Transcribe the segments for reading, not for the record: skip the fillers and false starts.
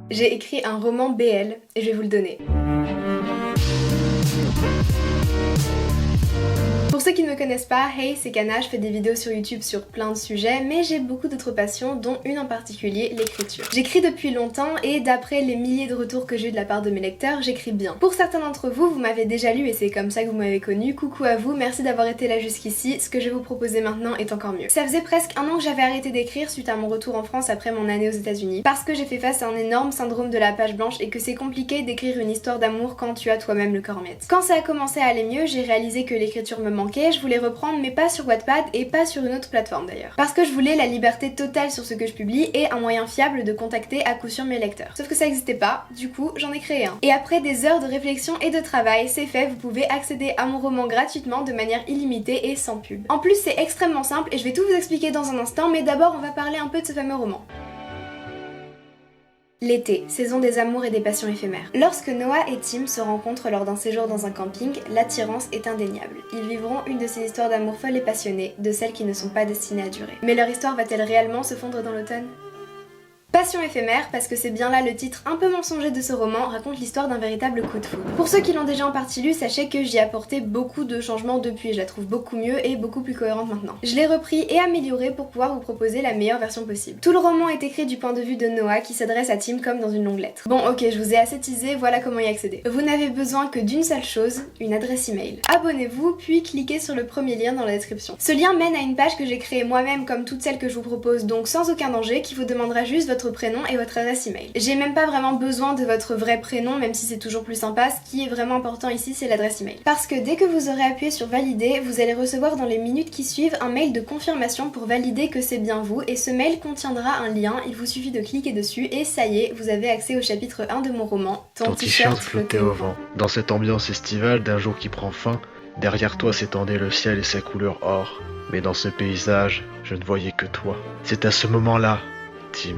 J'ai écrit un roman BL et je vais vous le donner. Pour ceux qui ne me connaissent pas, hey, c'est Kana, je fais des vidéos sur YouTube sur plein de sujets, mais j'ai beaucoup d'autres passions, dont une en particulier, l'écriture. J'écris depuis longtemps et d'après les milliers de retours que j'ai eu de la part de mes lecteurs, j'écris bien. Pour certains d'entre vous, vous m'avez déjà lu et c'est comme ça que vous m'avez connu. Coucou à vous, merci d'avoir été là jusqu'ici. Ce que je vais vous proposer maintenant est encore mieux. Ça faisait presque un an que j'avais arrêté d'écrire suite à mon retour en France après mon année aux États-Unis, parce que j'ai fait face à un énorme syndrome de la page blanche et que c'est compliqué d'écrire une histoire d'amour quand tu as toi-même le corps net. Quand ça a commencé à aller mieux, j'ai réalisé que l'écriture me manquait. Je voulais reprendre mais pas sur Wattpad et pas sur une autre plateforme d'ailleurs. Parce que je voulais la liberté totale sur ce que je publie et un moyen fiable de contacter à coup sûr mes lecteurs. Sauf que ça n'existait pas, du coup j'en ai créé un. Et après des heures de réflexion et de travail, c'est fait, vous pouvez accéder à mon roman gratuitement de manière illimitée et sans pub. En plus c'est extrêmement simple et je vais tout vous expliquer dans un instant, mais d'abord on va parler un peu de ce fameux roman. L'été, saison des amours et des passions éphémères. Lorsque Noah et Tim se rencontrent lors d'un séjour dans un camping, l'attirance est indéniable. Ils vivront une de ces histoires d'amour folles et passionnées, de celles qui ne sont pas destinées à durer. Mais leur histoire va-t-elle réellement se fondre dans l'automne ? Passion éphémère, parce que c'est bien là le titre un peu mensonger de ce roman, raconte l'histoire d'un véritable coup de foudre. Pour ceux qui l'ont déjà en partie lu, sachez que j'y ai apporté beaucoup de changements depuis, je la trouve beaucoup mieux et beaucoup plus cohérente maintenant. Je l'ai repris et amélioré pour pouvoir vous proposer la meilleure version possible. Tout le roman est écrit du point de vue de Noah qui s'adresse à Tim comme dans une longue lettre. Bon ok, je vous ai assez teasé, voilà comment y accéder. Vous n'avez besoin que d'une seule chose, une adresse email. Abonnez-vous puis cliquez sur le premier lien dans la description. Ce lien mène à une page que j'ai créée moi-même comme toutes celles que je vous propose, donc sans aucun danger, qui vous demandera juste votre prénom et votre adresse email. J'ai même pas vraiment besoin de votre vrai prénom, même si c'est toujours plus sympa. Ce qui est vraiment important ici, c'est l'adresse email. Parce que dès que vous aurez appuyé sur valider, vous allez recevoir dans les minutes qui suivent un mail de confirmation pour valider que c'est bien vous, et ce mail contiendra un lien, il vous suffit de cliquer dessus et ça y est, vous avez accès au chapitre 1 de mon roman, Ton t-shirt flottait au vent. Dans cette ambiance estivale d'un jour qui prend fin, derrière toi s'étendait le ciel et sa couleur or. Mais dans ce paysage, je ne voyais que toi. C'est à ce moment-là, Tim,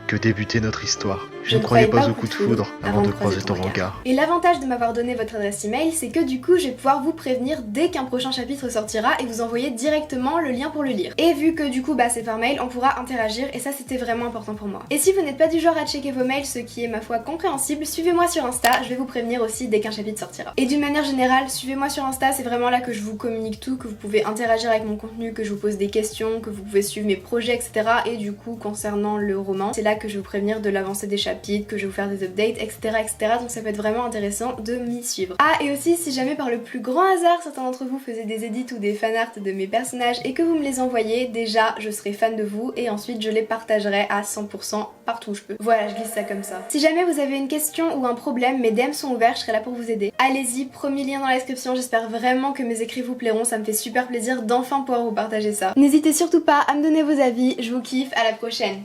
que débutait notre histoire. Je ne croyais pas au coup de foudre avant de croiser ton regard. Et l'avantage de m'avoir donné votre adresse email, c'est que du coup je vais pouvoir vous prévenir dès qu'un prochain chapitre sortira et vous envoyer directement le lien pour le lire. Et vu que du coup c'est par mail, on pourra interagir et ça c'était vraiment important pour moi. Et si vous n'êtes pas du genre à checker vos mails, ce qui est ma foi compréhensible, suivez-moi sur Insta, je vais vous prévenir aussi dès qu'un chapitre sortira. Et d'une manière générale, suivez-moi sur Insta, c'est vraiment là que je vous communique tout, que vous pouvez interagir avec mon contenu, que je vous pose des questions, que vous pouvez suivre mes projets, etc. Et du coup concernant le roman, c'est là que je vais vous prévenir de l'avancée des chapitres, que je vais vous faire des updates, etc. Donc ça peut être vraiment intéressant de m'y suivre. Ah, et aussi si jamais par le plus grand hasard certains d'entre vous faisaient des edits ou des fanarts de mes personnages et que vous me les envoyez, déjà je serai fan de vous et ensuite je les partagerai à 100% partout où je peux. Voilà, je glisse ça comme ça. Si jamais vous avez une question ou un problème, mes DM sont ouverts, je serai là pour vous aider. Allez-y, premier lien dans la description, j'espère vraiment que mes écrits vous plairont, ça me fait super plaisir d'enfin pouvoir vous partager ça. N'hésitez surtout pas à me donner vos avis, je vous kiffe, à la prochaine.